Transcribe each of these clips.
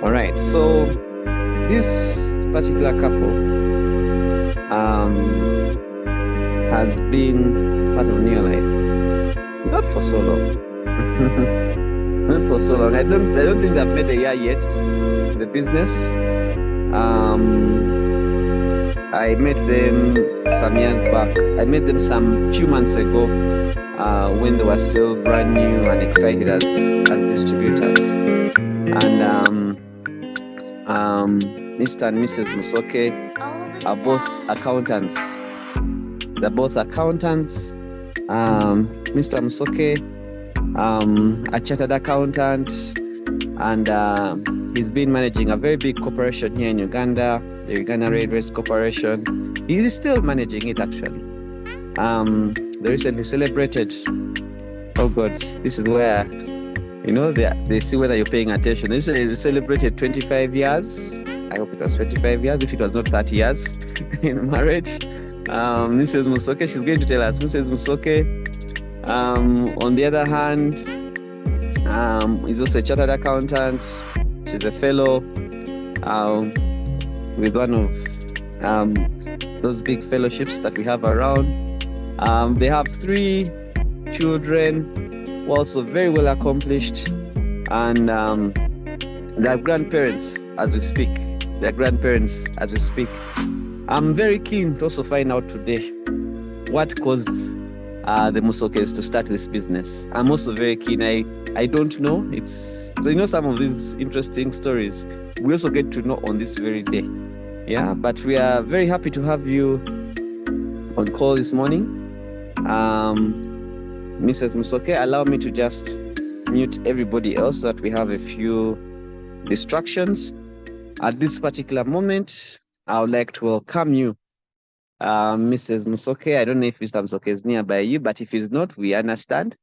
All right. So this particular couple has been part of Neolife, not for so long. Not for so long. I don't think they've made a year yet in the business. I met them some years back. I met them some few months ago when they were still brand new and excited as distributors. And Mr. and Mrs. Musoke are both accountants. They're both accountants. Mr. Musoke, a chartered accountant, and he's been managing a very big corporation here in Uganda, the Uganda Railways Corporation. He is still managing it, actually. They recently celebrated, oh God, this is where, they see whether you're paying attention. They celebrated 25 years. I hope it was 25 years, if it was not 30 years in marriage. Mrs. Musoke, she's going to tell us. Mrs. Musoke, on the other hand, is also a chartered accountant. She's a fellow with one of those big fellowships that we have around. They have 3 children, who are also very well accomplished, and they're grandparents as we speak. I'm very keen to also find out today what caused the Musokes to start this business. I'm also very keen. I don't know. Some of these interesting stories we also get to know on this very day. Yeah, but we are very happy to have you on call this morning. Mrs. Musoke, allow me to just mute everybody else so that we have a few distractions. At this particular moment, I would like to welcome you, Mrs. Musoke. I don't know if Mr. Musoke is nearby you, but if he's not, we understand.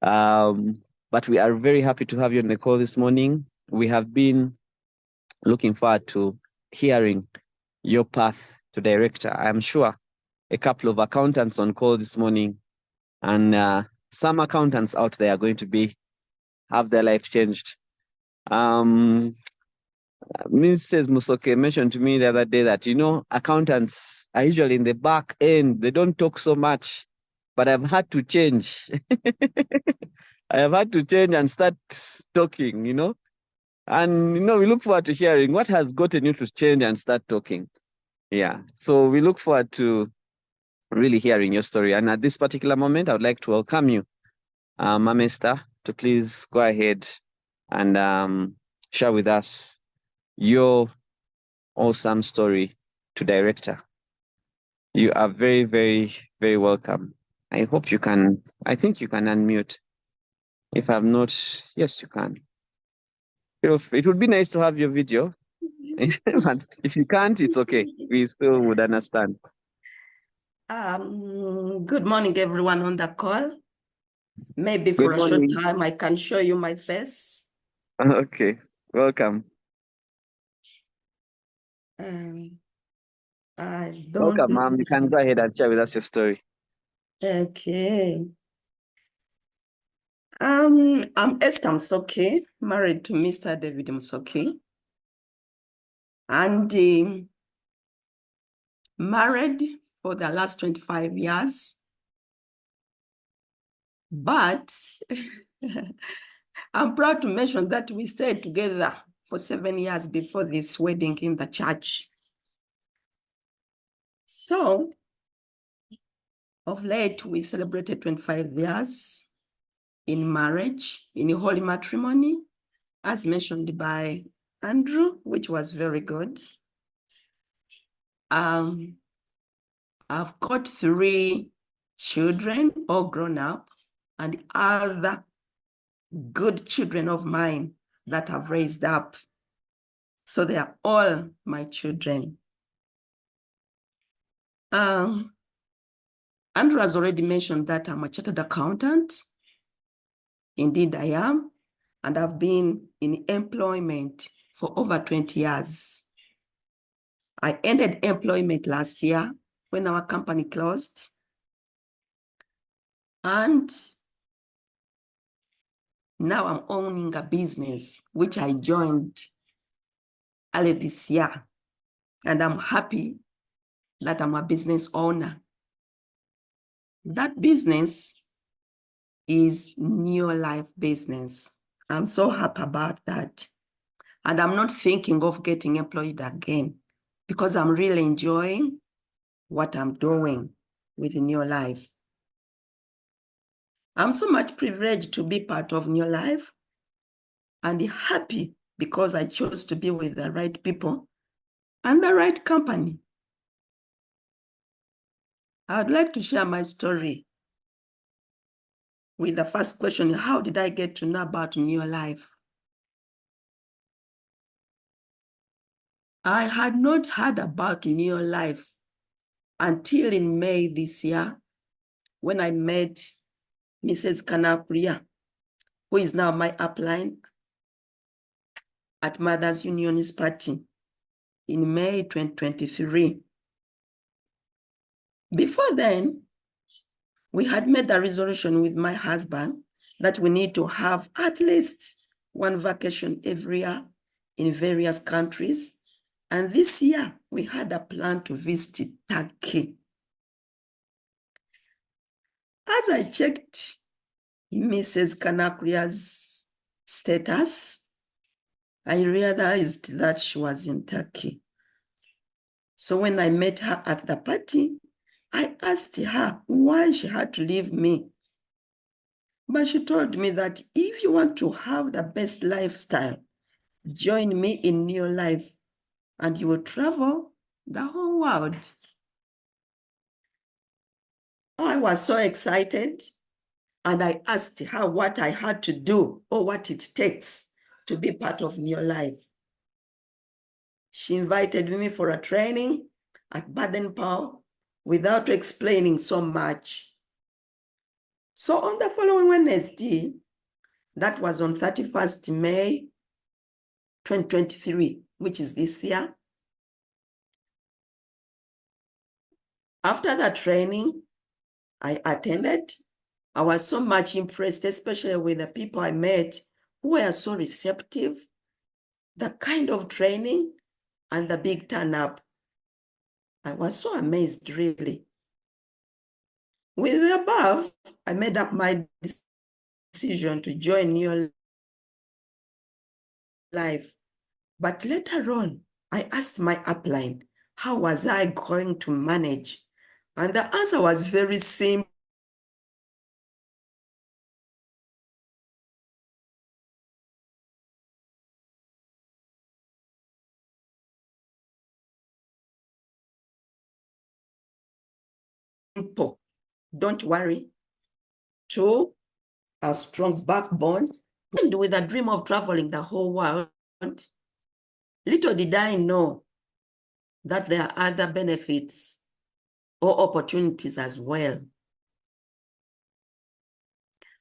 But we are very happy to have you on the call this morning. We have been looking forward to hearing your path to director. I'm sure a couple of accountants on call this morning, and some accountants out there are going to have their life changed. Mrs. Musoke mentioned to me the other day that, accountants are usually in the back end. They don't talk so much, but I've had to change. I have had to change and start talking, And, we look forward to hearing what has gotten you to change and start talking. Yeah. So we look forward to really hearing your story. And at this particular moment, I would like to welcome you, Mama Esther, to please go ahead and share with us your awesome story to director. You are very, very, very welcome. I think you can unmute. If I'm not, yes, you can. It would be nice to have your video. But if you can't, it's okay. We still would understand. Good morning, everyone on the call. Maybe for a short time, I can show you my face. Okay, welcome. Welcome, ma'am. You can go ahead and share with us your story. Okay. I'm Esther Musoke, married to Mr. David Musoke, and married for the last 25 years. But I'm proud to mention that we stayed together for 7 years before this wedding in the church. So, of late, we celebrated 25 years in marriage, in a holy matrimony, as mentioned by Andrew, which was very good. I've got 3 children, all grown up, and other good children of mine that I've raised up. So they are all my children. Andrew has already mentioned that I'm a chartered accountant. Indeed, I am, and I've been in employment for over 20 years. I ended employment last year when our company closed. And now I'm owning a business, which I joined early this year. And I'm happy that I'm a business owner. That business is Neolife business. I'm so happy about that. And I'm not thinking of getting employed again because I'm really enjoying what I'm doing with Neolife. I'm so much privileged to be part of Neolife and happy because I chose to be with the right people and the right company. I would like to share my story with the first question, how did I get to know about Neolife? I had not heard about Neolife until in May this year when I met Mrs. Kanapria, who is now my upline at Mothers Unionist Party in May 2023. Before then, we had made a resolution with my husband that we need to have at least one vacation every year in various countries. And this year, we had a plan to visit Turkey. As I checked Mrs. Kanakria's status, I realized that she was in Turkey. So when I met her at the party, I asked her why she had to leave me. But she told me that if you want to have the best lifestyle, join me in Neolife and you will travel the whole world. I was so excited and I asked her what I had to do or what it takes to be part of Neolife. She invited me for a training at Baden-Powell without explaining so much. So on the following Wednesday, that was on 31st May 2023, which is this year. After that training, I attended. I was so much impressed, especially with the people I met who were so receptive, the kind of training and the big turn up. I was so amazed, really. With the above, I made up my decision to join Neolife. But later on, I asked my upline, how was I going to manage? And the answer was very simple. Don't worry. 2, a strong backbone. And with a dream of traveling the whole world, little did I know that there are other benefits or opportunities as well.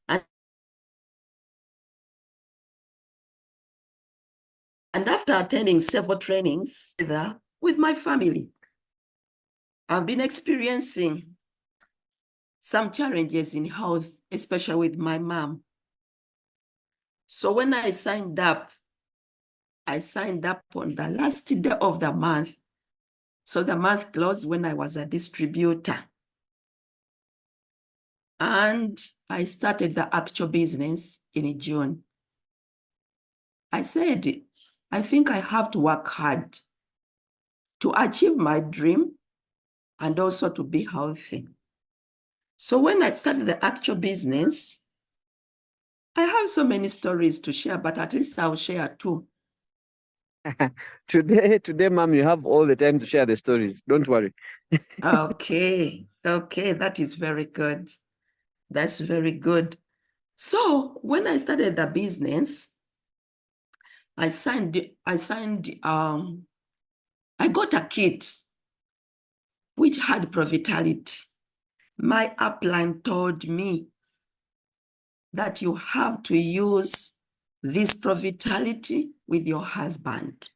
And after attending several trainings with my family, I've been experiencing some challenges in health, especially with my mom. So when I signed up on the last day of the month. So the month closed when I was a distributor. And I started the actual business in June. I said, I think I have to work hard to achieve my dream and also to be healthy. So when I started the actual business, I have so many stories to share, but at least I'll share 2. Today, Mom, you have all the time to share the stories. Don't worry. Okay, that is very good. That's very good. So when I started the business, I got a kit which had Provitality. My upline told me that you have to use this Provitality with your husband.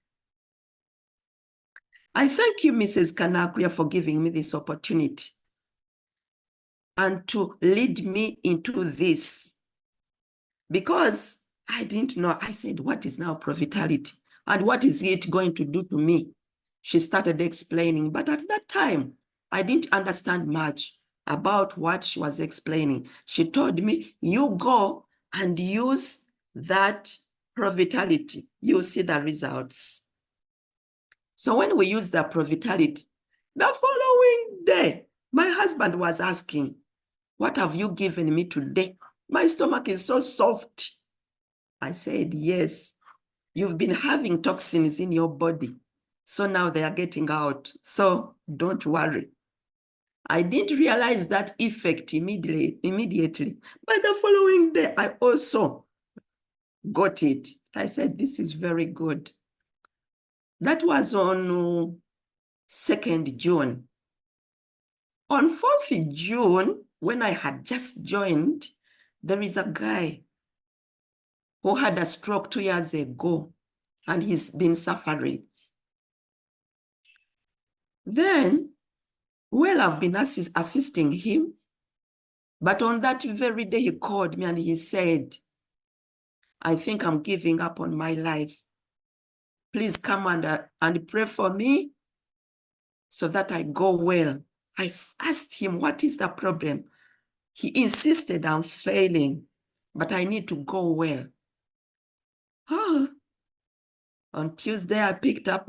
I thank you, Mrs. Kanakria, for giving me this opportunity and to lead me into this, because I didn't know. I said, what is now Provitality? And what is it going to do to me? She started explaining, but at that time, I didn't understand much about what she was explaining. She told me, you go and use that Pro-Vitality. You'll see the results. So when we use the Pro-Vitality, the following day, my husband was asking, what have you given me today? My stomach is so soft. I said, yes, you've been having toxins in your body. So now they are getting out. So don't worry. I didn't realize that effect immediately. But the following day, I also got it. I said, this is very good. That was on 2nd June. On 4th June, when I had just joined, there is a guy who had a stroke 2 years ago, and he's been suffering. Then, well, I've been assisting him, but on that very day, he called me and he said, I think I'm giving up on my life. Please come and pray for me so that I go well. I asked him, what is the problem? He insisted I'm failing, but I need to go well. Oh. On Tuesday, I picked up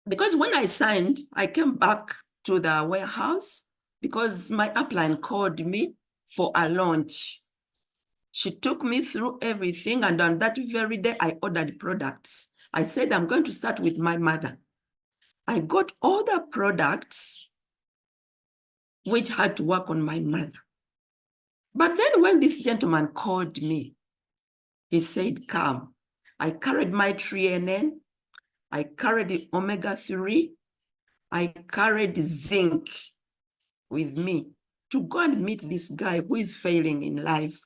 because when I signed, I came back to the warehouse because my upline called me for a launch. She took me through everything, and on that very day, I ordered products. I said, I'm going to start with my mother. I got all the products which had to work on my mother. But then when this gentleman called me, he said, come. I carried my TRNN, I carried the omega-3, I carried zinc with me to go and meet this guy who is failing in life.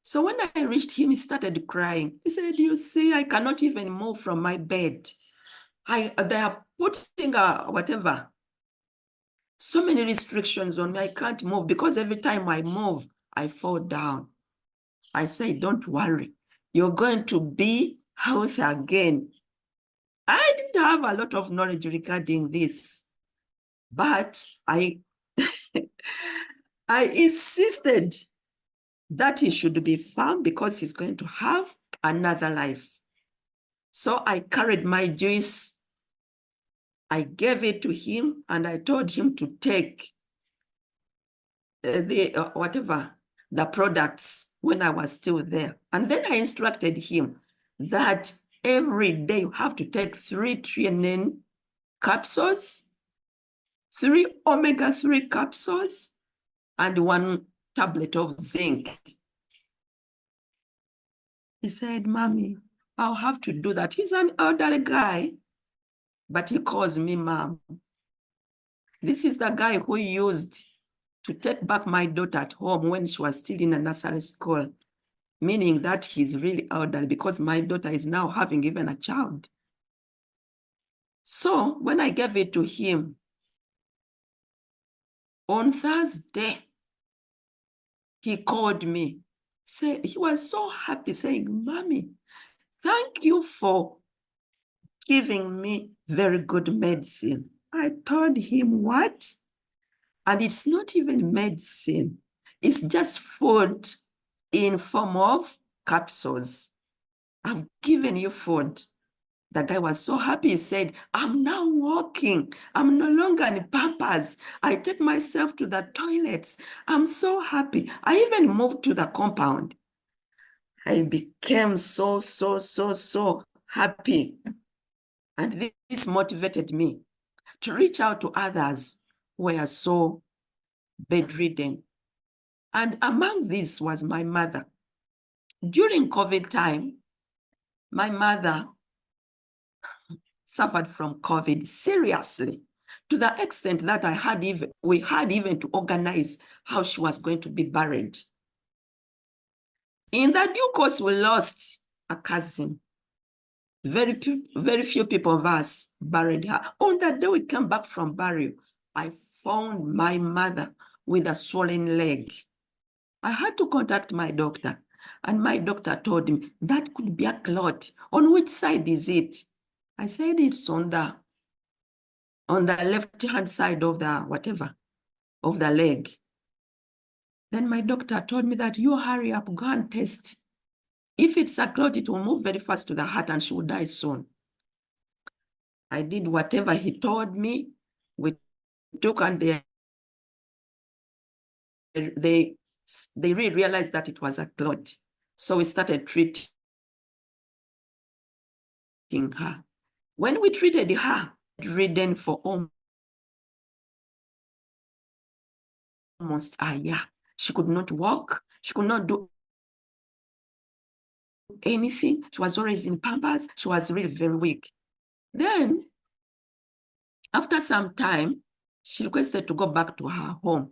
So when I reached him, he started crying. He said, you see, I cannot even move from my bed. They are putting whatever, so many restrictions on me. I can't move because every time I move, I fall down. I say, don't worry. You're going to be healthy again. I didn't have a lot of knowledge regarding this, but I insisted that he should be firm because he's going to have another life. So I carried my juice, I gave it to him, and I told him to take the products when I was still there. And then I instructed him that every day you have to take 3 TRNN capsules, 3 omega-3 capsules, and 1 tablet of zinc. He said, Mommy, I'll have to do that. He's an elderly guy, but he calls me Mom. This is the guy who used to take back my daughter at home when she was still in a nursery school, meaning that he's really elderly because my daughter is now having even a child. So when I gave it to him, on Thursday, he called me. He was so happy, saying, Mommy, thank you for giving me very good medicine. I told him, what? And it's not even medicine. It's just food in form of capsules. I've given you food. The guy was so happy. He said, I'm now walking. I'm no longer in Pampers. I take myself to the toilets. I'm so happy. I even moved to the compound. I became so happy. And this motivated me to reach out to others who were so bedridden. And among these was my mother. During COVID time, my mother suffered from COVID seriously, to the extent that we had even to organize how she was going to be buried. In that due course, we lost a cousin. Very few people of us buried her. On that day we came back from burial, I found my mother with a swollen leg. I had to contact my doctor. And my doctor told him, that could be a clot. On which side is it? I said, it's on the left-hand side of the whatever, of the leg. Then my doctor told me that you hurry up, go and test. If it's a clot, it will move very fast to the heart and she will die soon. I did whatever he told me. We took and they really realized that it was a clot. So we started treating her. When we treated her, ridden for almost a year. She could not walk. She could not do anything. She was always in Pampers. She was really very weak. Then, after some time, she requested to go back to her home.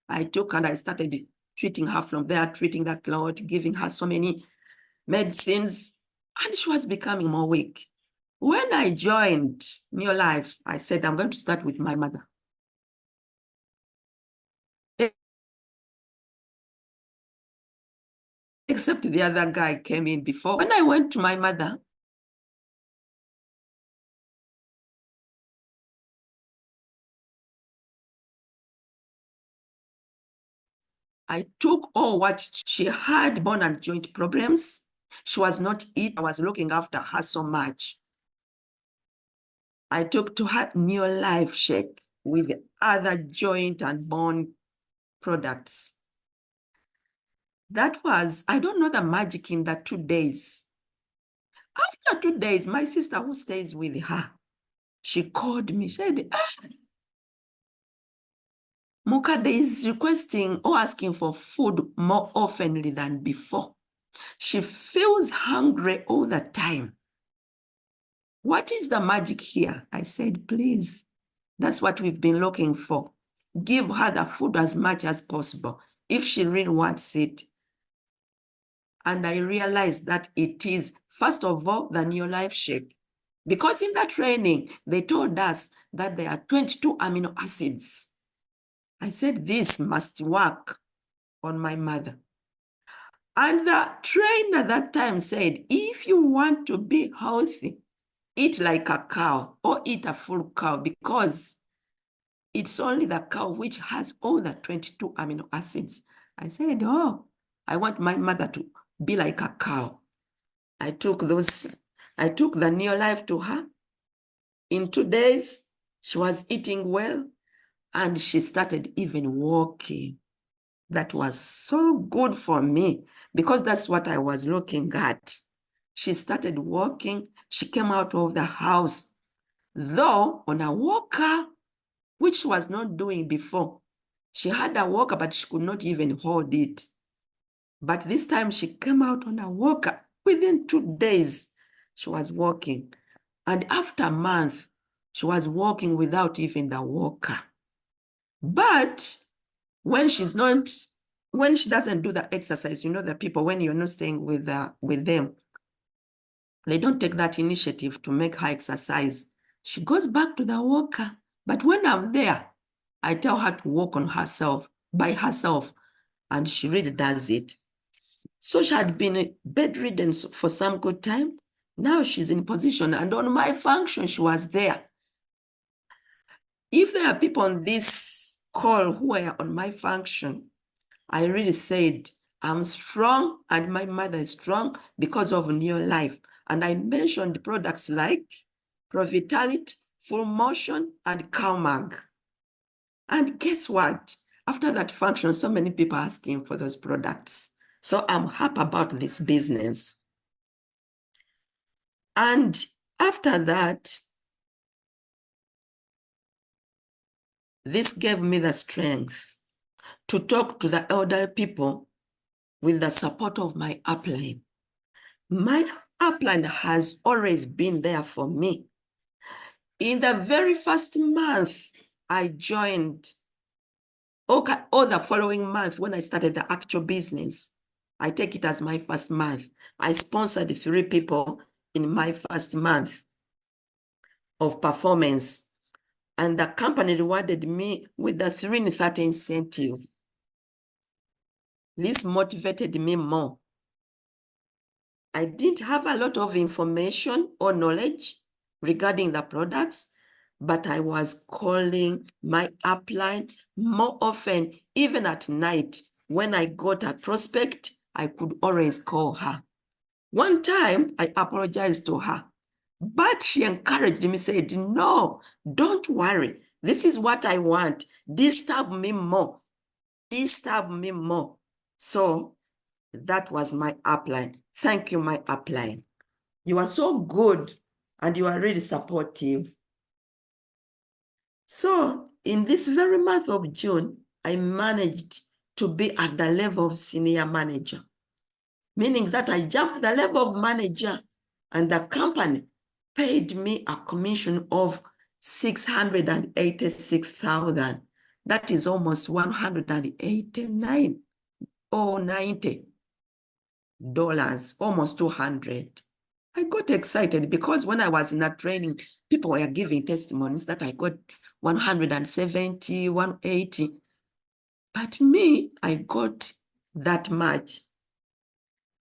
I took and I started treating her from there, treating the clot, giving her so many medicines, and she was becoming more weak. When I joined Neolife, I said, I'm going to start with my mother. Except the other guy came in before. When I went to my mother, I took all what she had, bone and joint problems. She was not eating. I was looking after her so much. I took to her Neolife shake with other joint and bone products. That was, I don't know the magic in that 2 days. After 2 days, my sister who stays with her, she called me, she said, Mukade is requesting or asking for food more oftenly than before. She feels hungry all the time. What is the magic here? I said, please, that's what we've been looking for. Give her the food as much as possible, if she really wants it. And I realized that it is, first of all, the Neolife shake. Because in that training, they told us that there are 22 amino acids. I said, this must work on my mother. And the trainer at that time said, if you want to be healthy, eat like a cow or eat a full cow, because it's only the cow which has all the 22 amino acids. I said, oh, I want my mother to be like a cow. I took the Neolife to her. In 2 days, she was eating well and she started even walking. That was so good for me because that's what I was looking at. She started walking. She came out of the house, though on a walker, which she was not doing before. She had a walker, but she could not even hold it. But this time she came out on a walker. Within 2 days, she was walking. And after a month, she was walking without even the walker. But when she doesn't do the exercise, you know, the people, when you're not staying with them, they don't take that initiative to make her exercise. She goes back to the walker. But when I'm there, I tell her to walk on herself, by herself, and she really does it. So she had been bedridden for some good time. Now she's in position, and on my function, she was there. If there are people on this call who are on my function, I really said, I'm strong and my mother is strong because of Neolife. And I mentioned products like Provitality, Full Motion, and CalMag. And guess what? After that function, so many people are asking for those products. So I'm happy about this business. And after that, this gave me the strength to talk to the elderly people with the support of my upline. My upline has always been there for me. In the very first month I joined, or the following month when I started the actual business, I take it as my first month. I sponsored 3 people in my first month of performance. And the company rewarded me with the 3 in 30 incentive. This motivated me more. I didn't have a lot of information or knowledge regarding the products, but I was calling my upline more often, even at night. When I got a prospect, I could always call her. One time, I apologized to her, but she encouraged me, said, no, don't worry. This is what I want. Disturb me more. Disturb me more. So that was my upline. Thank you, my upline. You are so good and you are really supportive. So in this very month of June, I managed to be at the level of senior manager, meaning that I jumped the level of manager and the company paid me a commission of $686,000. That is almost $189 or $90, almost 200. I got excited because when I was in a training, people were giving testimonies that I got 170, 180. But me, I got that much.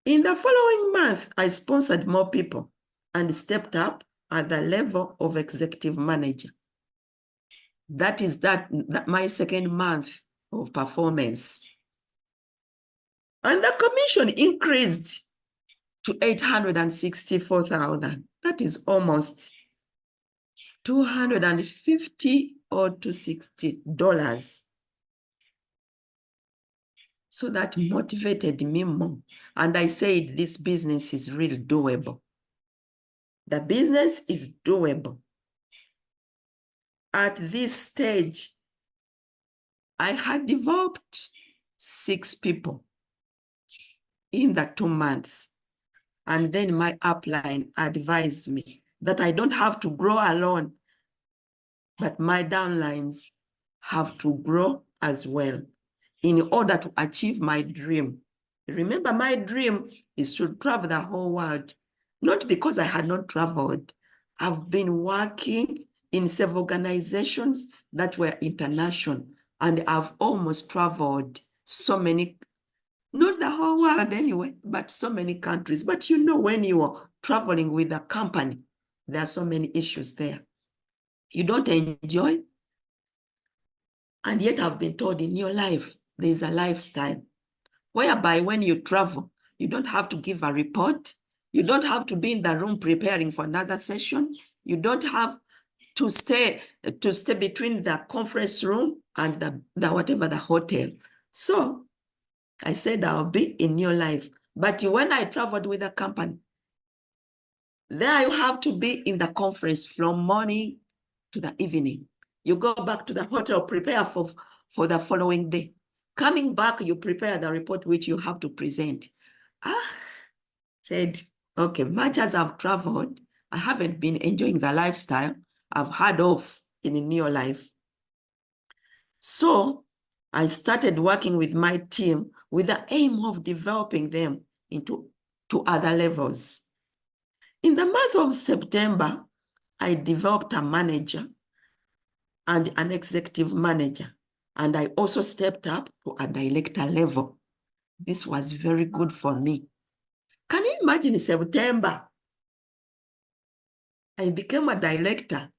In the following month, I sponsored more people and stepped up at the level of executive manager. That is my second month of performance. And the commission increased to $864,000. That is almost $250 or $260. So that motivated me more. And I said, this business is really doable. The business is doable. At this stage, I had developed 6 people in the 2 months. And then my upline advised me that I don't have to grow alone, but my downlines have to grow as well in order to achieve my dream. Remember, my dream is to travel the whole world, not because I had not traveled. I've been working in several organizations that were international, and I've almost traveled so many, not the whole world anyway, but so many countries. But you know, when you are traveling with a company, there are so many issues there. You don't enjoy. And yet I've been told in your life, there's a lifestyle whereby when you travel, you don't have to give a report. You don't have to be in the room preparing for another session. You don't have to stay between the conference room and the whatever, the hotel. So I said, I'll be in your life. But when I traveled with a company, there you have to be in the conference from morning to the evening. You go back to the hotel, prepare for the following day. Coming back, you prepare the report which you have to present. Said, okay, much as I've traveled, I haven't been enjoying the lifestyle I've had off in Neolife. So I started working with my team with the aim of developing them into other levels. In the month of September, I developed a manager and an executive manager, and I also stepped up to a director level. This was very good for me. Can you imagine in September, I became a director,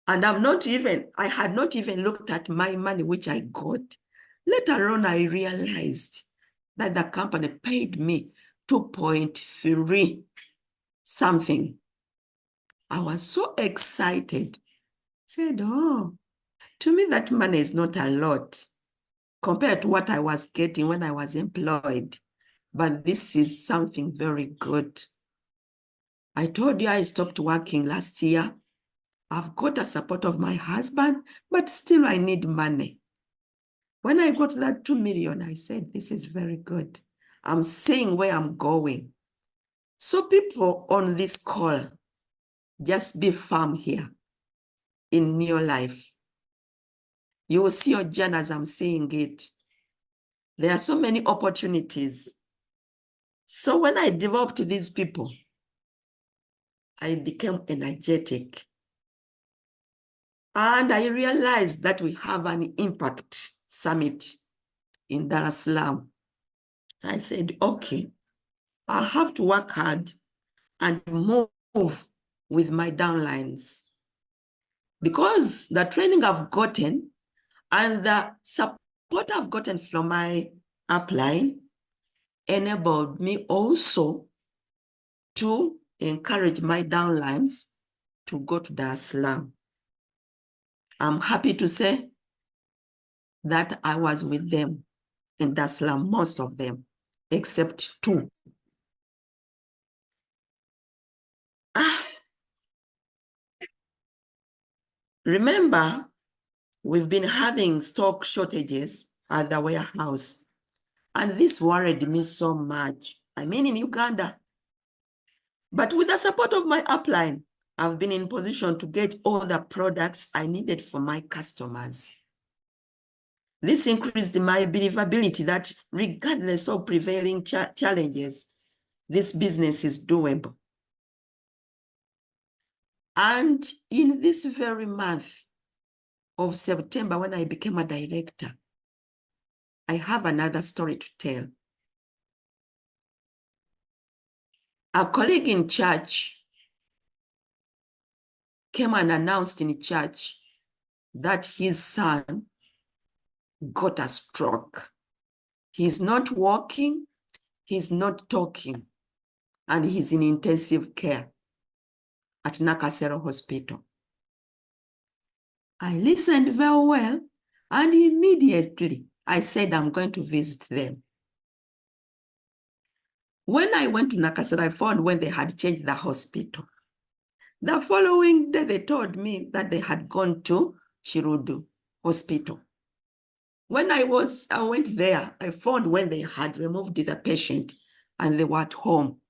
and I had not even looked at my money, which I got. Later on, I realized that the company paid me 2.3 something. I was so excited. Said, oh, to me, that money is not a lot compared to what I was getting when I was employed. But this is something very good. I told you I stopped working last year. I've got the support of my husband, but still I need money. When I got that 2 million, I said, this is very good. I'm seeing where I'm going. So people on this call, just be firm here in Neolife. You will see your journey as I'm seeing it. There are so many opportunities. So when I developed these people, I became energetic. And I realized that we have an impact summit in Dar es Salaam. I said, okay, I have to work hard and move with my downlines. Because the training I've gotten and the support I've gotten from my upline enabled me also to encourage my downlines to go to Dar es Salaam. I'm happy to say that I was with them in Dar es Salaam, most of them, except 2. Remember, we've been having stock shortages at the warehouse, and this worried me so much. I mean, in Uganda. But with the support of my upline, I've been in position to get all the products I needed for my customers. This increased my believability that regardless of prevailing challenges, this business is doable. And in this very month of September, when I became a director, I have another story to tell. A colleague in church came and announced in church that his son got a stroke. He's not walking, he's not talking, and he's in intensive care at Nakasero Hospital. I listened very well, and immediately I said, I'm going to visit them. When I went to Nakasero, I found when they had changed the hospital. The following day, they told me that they had gone to Chirudu Hospital. When I went there, I found when they had removed the patient and they were at home.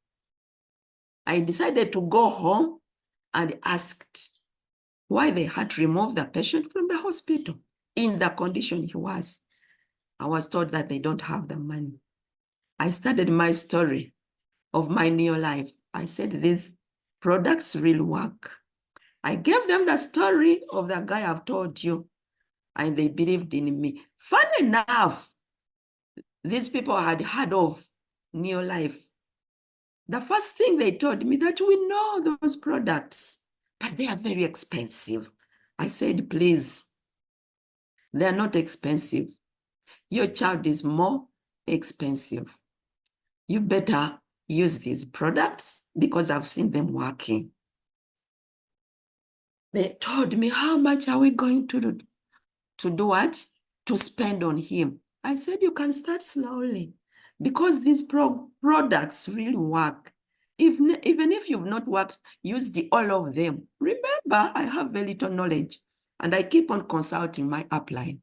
I decided to go home and asked why they had removed the patient from the hospital in the condition he was. I was told that they don't have the money. I started my story of my Neolife. I said, these products really work. I gave them the story of the guy I've told you, and they believed in me. Fun enough, these people had heard of Neolife. The first thing they told me that we know those products, but they are very expensive. I said, please, they are not expensive. Your child is more expensive. You better use these products because I've seen them working. They told me, how much are we going to do? To do what? To spend on him. I said, you can start slowly because these products really work. Even if you've not used all of them, remember, I have very little knowledge and I keep on consulting my upline.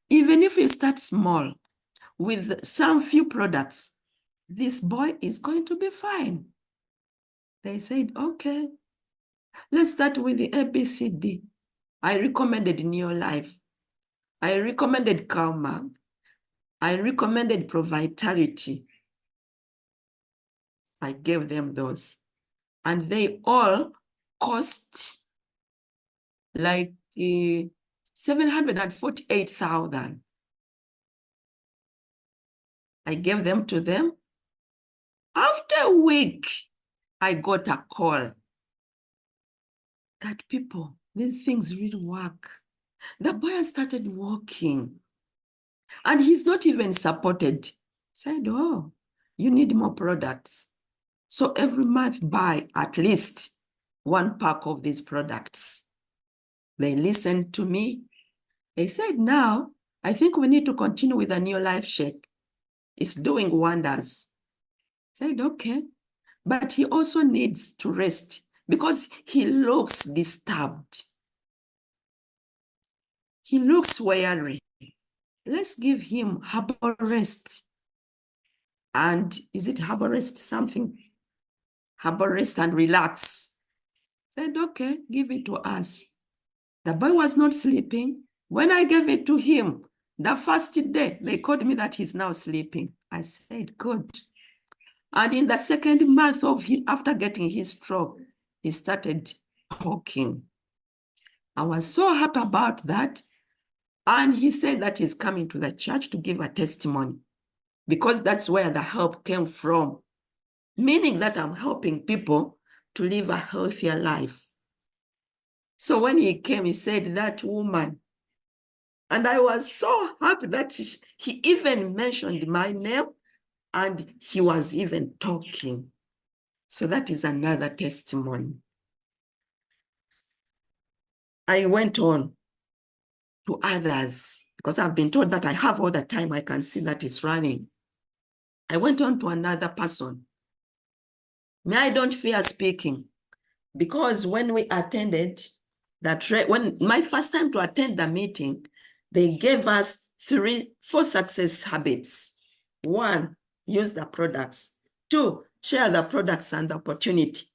Even if you start small with some few products, this boy is going to be fine. They said, okay, let's start with the ABCD. I recommended Neolife. I recommended CalMag. I recommended ProVitality. I gave them those. And they all cost like 748,000. I gave them to them. After a week, I got a call that people, these things really work. The boy started walking and he's not even supported. Said, oh, you need more products. So every month buy at least 1 pack of these products. They listened to me. They said, now, I think we need to continue with a Neolife shake. It's doing wonders. I said, okay. But he also needs to rest because he looks disturbed. He looks weary. Let's give him herbal rest. And is it herbal rest something? Herbal rest and relax. I said, okay, give it to us. The boy was not sleeping. When I gave it to him, the first day, they called me that he's now sleeping. I said, good. And in the second month after getting his stroke, he started talking. I was so happy about that. And he said that he's coming to the church to give a testimony. because that's where the help came from, meaning that I'm helping people to live a healthier life. So when he came, he said, that woman, and I was so happy that he even mentioned my name and he was even talking. So that is another testimony. I went on to others because I've been told that I have all the time. I can see that it's running. I went on to another person. I don't fear speaking, because when we attended when my first time to attend the meeting, they gave us 4 success habits. 1, use the products. 2, share the products and the opportunity.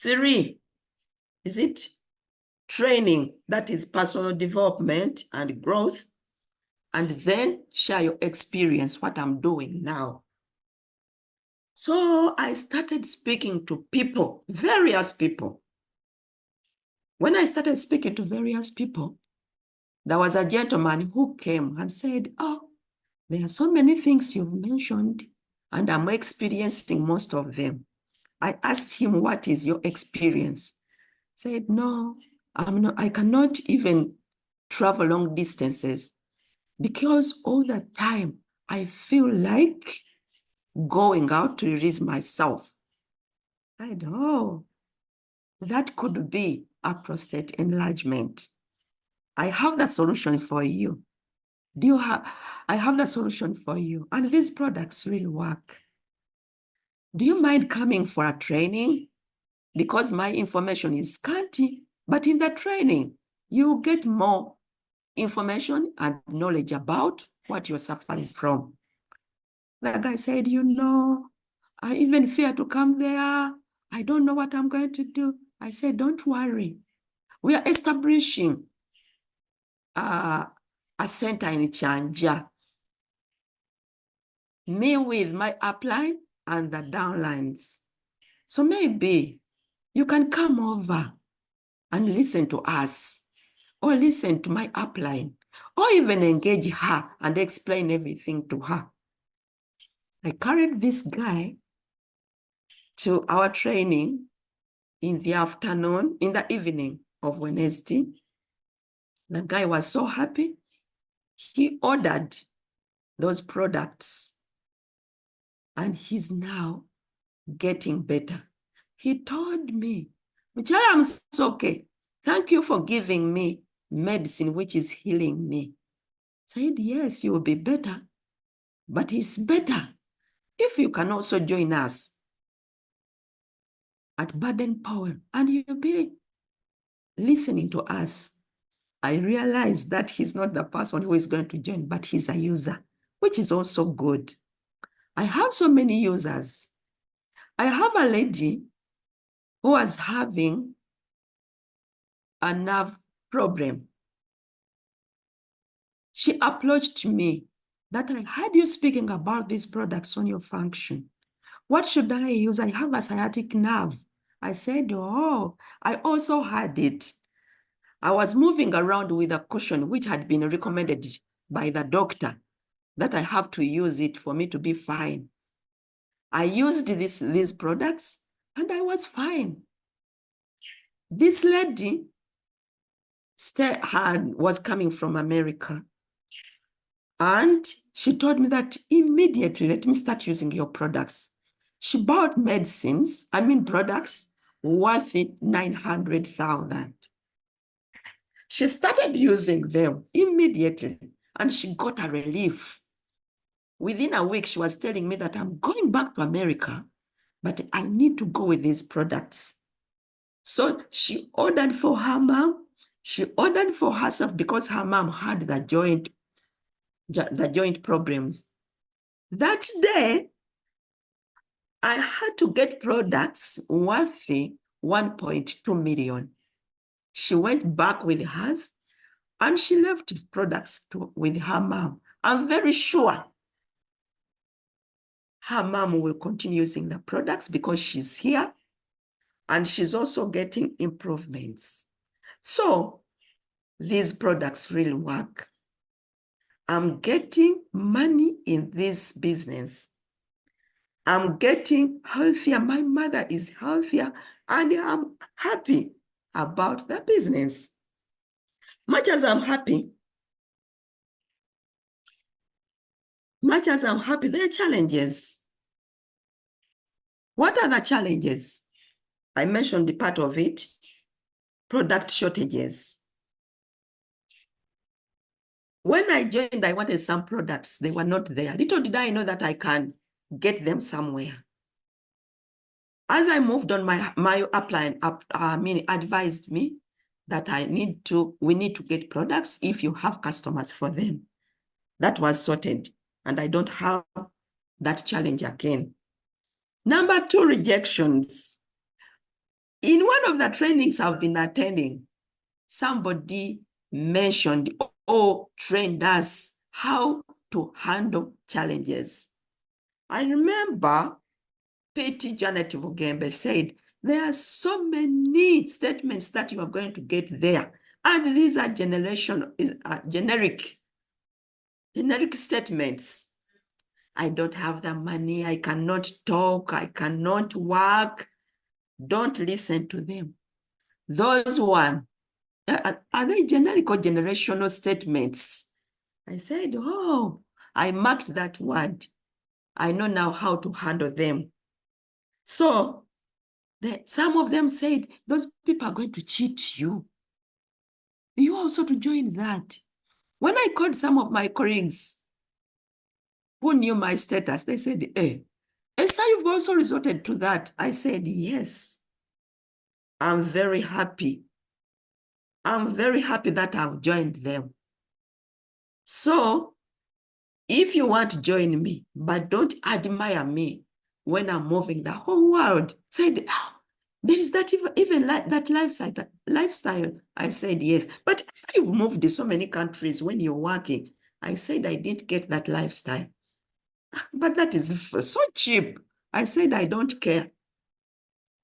3, training, that is personal development and growth. And then share your experience, what I'm doing now. So I started speaking to people, various people. When I started speaking to various people, there was a gentleman who came and said, oh, there are so many things you've mentioned, and I'm experiencing most of them. I asked him, what is your experience? He said, no, I cannot even travel long distances because all the time I feel like going out to release myself. I said, oh, that could be a prostate enlargement. I have the solution for you. I have the solution for you. And these products really work. Do you mind coming for a training? Because my information is scanty, but in the training, you get more information and knowledge about what you're suffering from. The guy said, you know, I even fear to come there. I don't know what I'm going to do. I said, don't worry. We are establishing a center in Chanja. Me with my upline and the downlines. So maybe you can come over and listen to us, or listen to my upline, or even engage her and explain everything to her. I carried this guy to our training in the afternoon, in the evening of Wednesday. The guy was so happy. He ordered those products and he's now getting better. He told me, Mchara Musoke, thank you for giving me medicine which is healing me. I said, yes, you will be better, but it's better if you can also join us at Baden Powell and you'll be listening to us. I realized that he's not the person who is going to join, but he's a user, which is also good. I have so many users. I have a lady who was having a nerve problem. She approached me that I heard you speaking about these products on your function. What should I use? I have a sciatic nerve. I said, oh, I also had it. I was moving around with a cushion which had been recommended by the doctor that I have to use it for me to be fine. I used these products and I was fine. This lady was coming from America. And she told me that immediately, let me start using your products. She bought products worth 900,000. She started using them immediately and she got a relief. Within a week, she was telling me that I'm going back to America, but I need to go with these products. So she ordered for her mom. She ordered for herself because her mom had the joint problems. That day, I had to get products worth 1.2 million. She went back with hers and she left products with her mom. I'm very sure her mom will continue using the products because she's here and she's also getting improvements. So these products really work. I'm getting money in this business. I'm getting healthier. My mother is healthier, and I'm happy about the business. Much as I'm happy, there are challenges. What are the challenges? I mentioned the part of it, product shortages. When I joined, I wanted some products. They were not there. Little did I know that I can get them somewhere. As I moved on, my upline advised me that we need to get products if you have customers for them. That was sorted, and I don't have that challenge again. Number 2, rejections. In one of the trainings I've been attending, somebody mentioned or trained us how to handle challenges. I remember P.T. Janet Mugembe said, there are so many statements that you are going to get there. And these are generic statements. I don't have the money. I cannot talk. I cannot work. Don't listen to them. Those one, are they generic or generational statements? I said, oh, I marked that word. I know now how to handle them. So some of them said, those people are going to cheat you. You also to join that. When I called some of my colleagues who knew my status, they said, Esther, you've also resorted to that. I said, yes. I'm very happy. I'm very happy that I've joined them. So if you want to join me, but don't admire me when I'm moving the whole world, said, oh, there is that even like that lifestyle. I said, yes. But you've moved to so many countries when you're working. I said, I didn't get that lifestyle. But that is so cheap. I said, I don't care.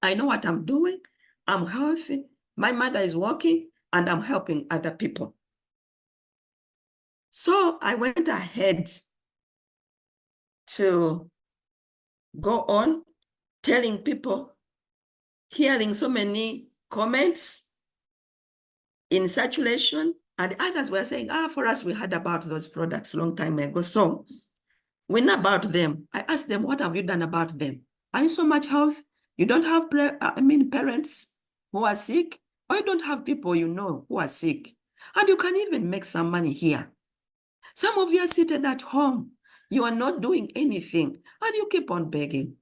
I know what I'm doing. I'm healthy. My mother is working, and I'm helping other people. So I went ahead to go on telling people, hearing so many comments in circulation, and others were saying, for us, we heard about those products a long time ago. So we know about them. I asked them, what have you done about them? Are you so much health? You don't have parents who are sick, or you don't have people you know who are sick. And you can even make some money here. Some of you are seated at home. You are not doing anything, and you keep on begging.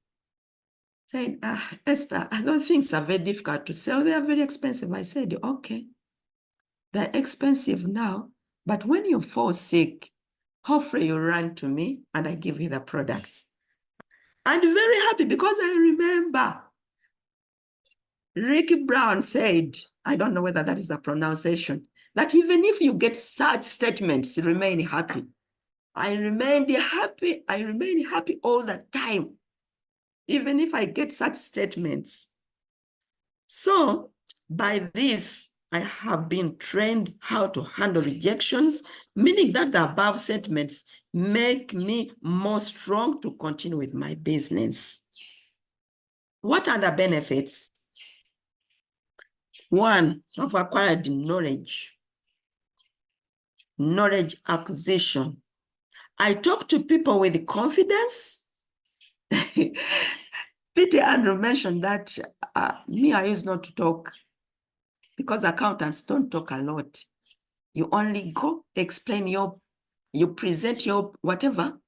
Saying, Esther, those things are very difficult to sell. They are very expensive. I said, okay, they're expensive now, but when you fall sick, hopefully you run to me and I give you the products. And very happy because I remember Ricky Brown said, I don't know whether that is the pronunciation, that even if you get such statements, remain happy. I remained happy. I remain happy all the time, even if I get such statements. So by this, I have been trained how to handle rejections, meaning that the above statements make me more strong to continue with my business. What are the benefits? 1, I've acquired knowledge acquisition. I talk to people with confidence. Peter Andrew mentioned that me, I used not to talk because accountants don't talk a lot. You only go explain you present your whatever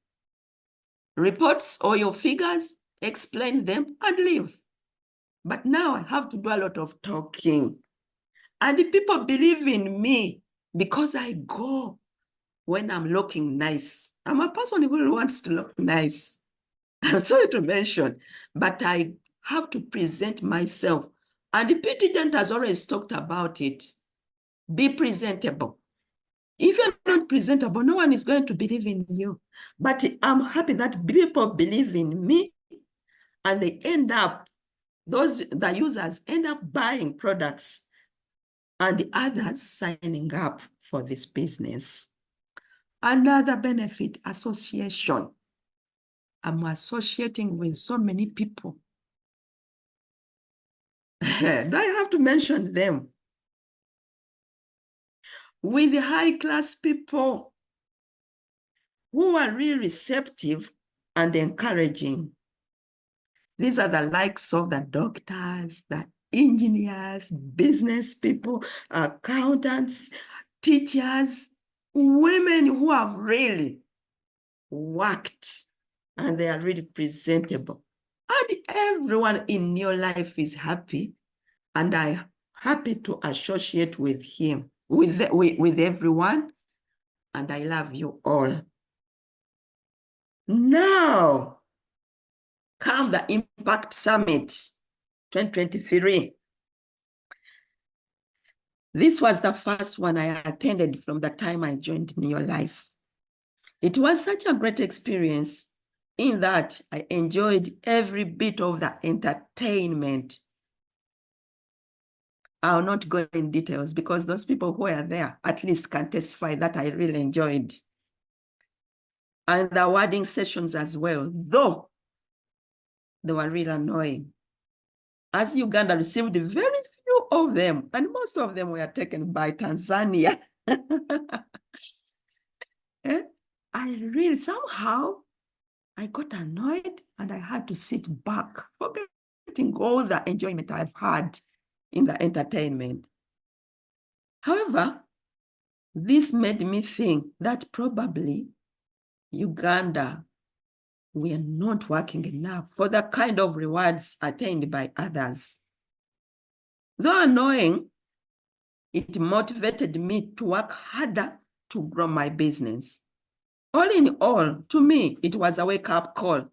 reports or your figures, explain them and leave. But now I have to do a lot of talking. And the people believe in me because I go when I'm looking nice. I'm a person who wants to look nice. I'm sorry to mention, but I have to present myself. And the P.T. Gent has always talked about it. Be presentable. If you're not presentable, no one is going to believe in you. But I'm happy that people believe in me, and they end up, the users end up buying products and the others signing up for this business. Another benefit, association. I'm associating with so many people. Do I have to mention them? With high-class people who are really receptive and encouraging. These are the likes of the doctors, the engineers, business people, accountants, teachers, women who have really worked and they are really presentable. And everyone in Neolife is happy, and I'm happy to associate with him, with everyone, and I love you all. Now, come the Impact Summit 2023. This was the first one I attended from the time I joined Neolife. It was such a great experience in that I enjoyed every bit of the entertainment. I'll not go in details because those people who are there at least can testify that I really enjoyed. And the awarding sessions as well, though they were really annoying. As Uganda received very few of them, and most of them were taken by Tanzania. I really, somehow, I got annoyed and I had to sit back, forgetting all the enjoyment I've had in the entertainment. However, this made me think that probably Uganda, we are not working enough for the kind of rewards attained by others. Though annoying, it motivated me to work harder to grow my business. All in all, to me, it was a wake-up call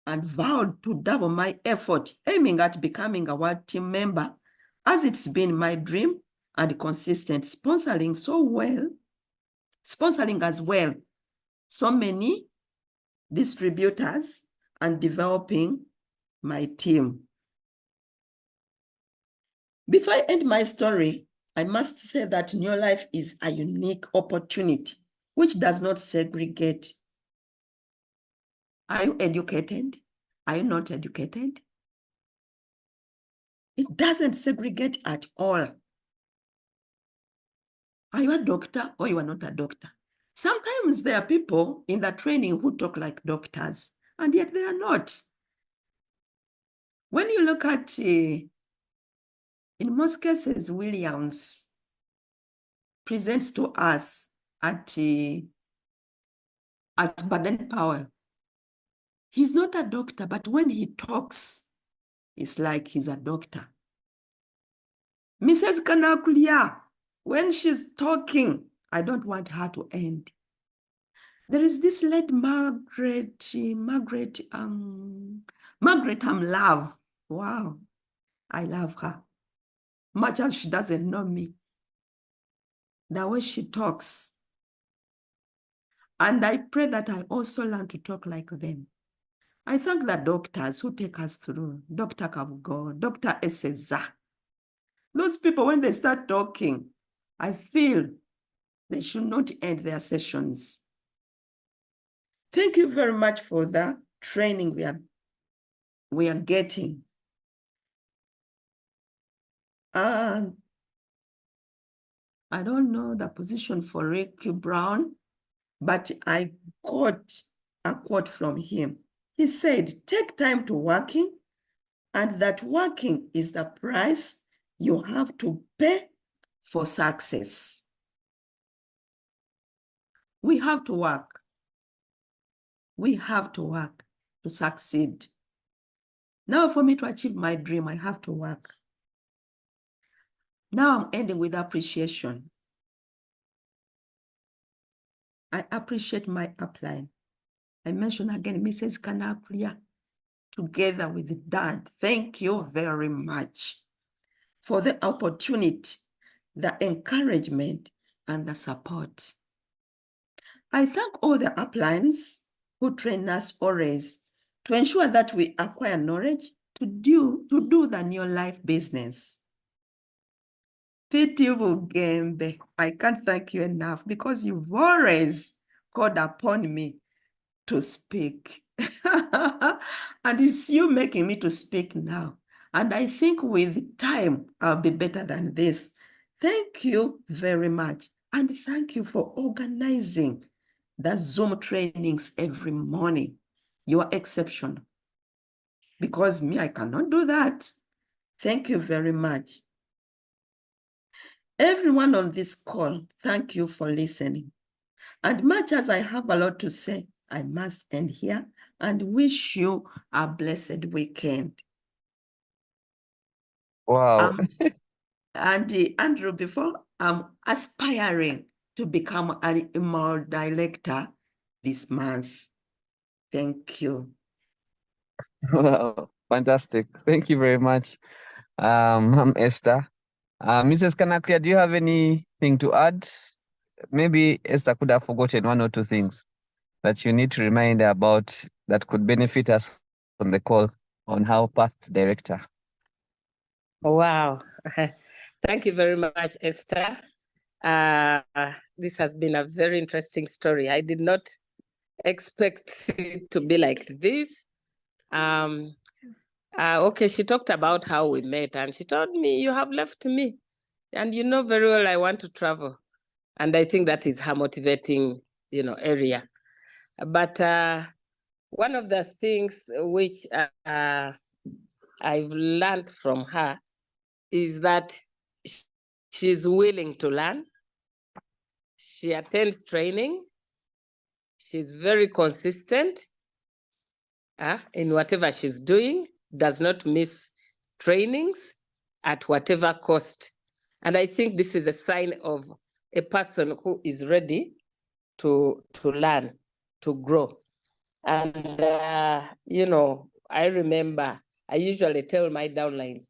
and vowed to double my effort, aiming at becoming a world team member, as it's been my dream and consistent sponsoring as well, so many distributors and developing my team. Before I end my story, I must say that Neolife is a unique opportunity which does not segregate. Are you educated? Are you not educated? It doesn't segregate at all. Are you a doctor or you are not a doctor? Sometimes there are people in the training who talk like doctors, and yet they are not. When you look at, in most cases, Williams presents to us at Baden-Powell. He's not a doctor, but when he talks, it's like he's a doctor. Mrs. Kanakulia, when she's talking, I don't want her to end. There is this late Margaret Love. Wow, I love her. Much as she doesn't know me. The way she talks. And I pray that I also learn to talk like them. I thank the doctors who take us through. Dr. Kabugo, Dr. Eseza. Those people, when they start talking, I feel they should not end their sessions. Thank you very much for the training we are getting. And I don't know the position for Rick Brown, but I got a quote from him. He said, take time to working, and that working is the price you have to pay for success. We have to work. We have to work to succeed. Now, for me to achieve my dream, I have to work. Now I'm ending with appreciation. I appreciate my upline. I mention again, Mrs. Kanaklia, together with Dad. Thank you very much for the opportunity, the encouragement, and the support. I thank all the uplines who train us always to ensure that we acquire knowledge to do the Neolife business. Piti Bugembe, I can't thank you enough because you've always called upon me to speak. And it's you making me to speak now. And I think with time, I'll be better than this. Thank you very much. And thank you for organizing the Zoom trainings every morning. You are exceptional. Because me, I cannot do that. Thank you very much. Everyone on this call, thank you for listening. And much as I have a lot to say, I must end here and wish you a blessed weekend. Wow. And Andrew, before I'm aspiring to become an email director this month. Thank you. Wow. Fantastic. Thank you very much, Ma'am Esther. Mrs. Kanakria, do you have anything to add? Maybe Esther could have forgotten one or two things that you need to remind her about that could benefit us on the call on how path to director. Wow. Thank you very much, Esther. This has been a very interesting story. I did not expect it to be like this. Okay, she talked about how we met, and she told me, you have left me, and you know very well I want to travel. And I think that is her motivating, area. But one of the things which I've learned from her is that she's willing to learn. She attends training. She's very consistent in whatever she's doing, does not miss trainings at whatever cost. And I think this is a sign of a person who is ready to learn, to grow. And, I remember I usually tell my downlines,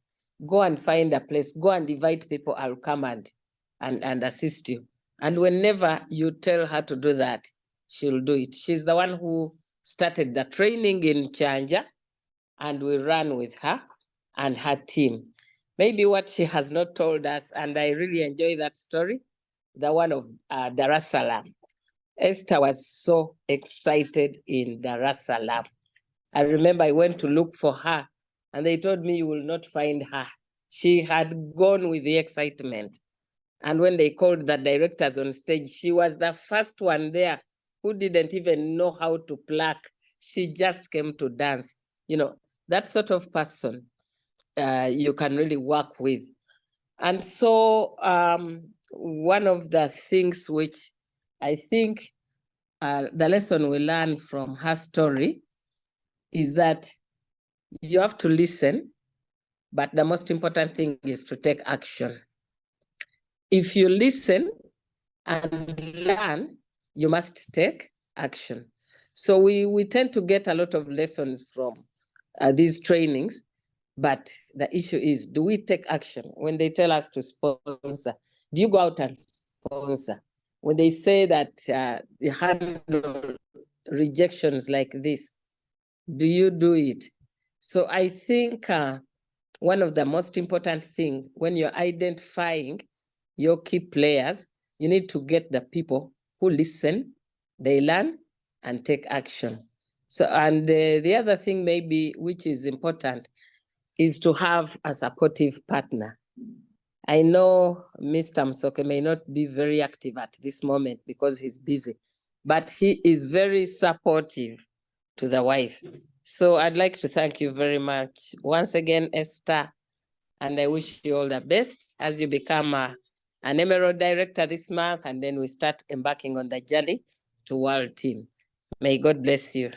go and find a place, go and invite people, I'll come and assist you. And whenever you tell her to do that, she'll do it. She's the one who started the training in Chanja, and we ran with her and her team. Maybe what she has not told us, and I really enjoy that story, the one of Dar es Salaam. Esther was so excited in Dar es Salaam. I remember I went to look for her, and they told me you will not find her. She had gone with the excitement. And when they called the directors on stage, she was the first one there who didn't even know how to pluck. She just came to dance. That sort of person you can really work with. And so one of the things which I think the lesson we learn from her story is that you have to listen, but the most important thing is to take action. If you listen and learn, you must take action. So we tend to get a lot of lessons from these trainings, but the issue is, do we take action? When they tell us to sponsor, do you go out and sponsor? When they say that they handle rejections like this, do you do it? So I think one of the most important things when you're identifying your key players, you need to get the people who listen, they learn, and take action. So, and the other thing maybe which is important is to have a supportive partner. I know Mr. Musoke may not be very active at this moment because he's busy, but he is very supportive to the wife. So I'd like to thank you very much once again, Esther, and I wish you all the best as you become an Emerald Director this month, and then we start embarking on the journey to World Team. May God bless you.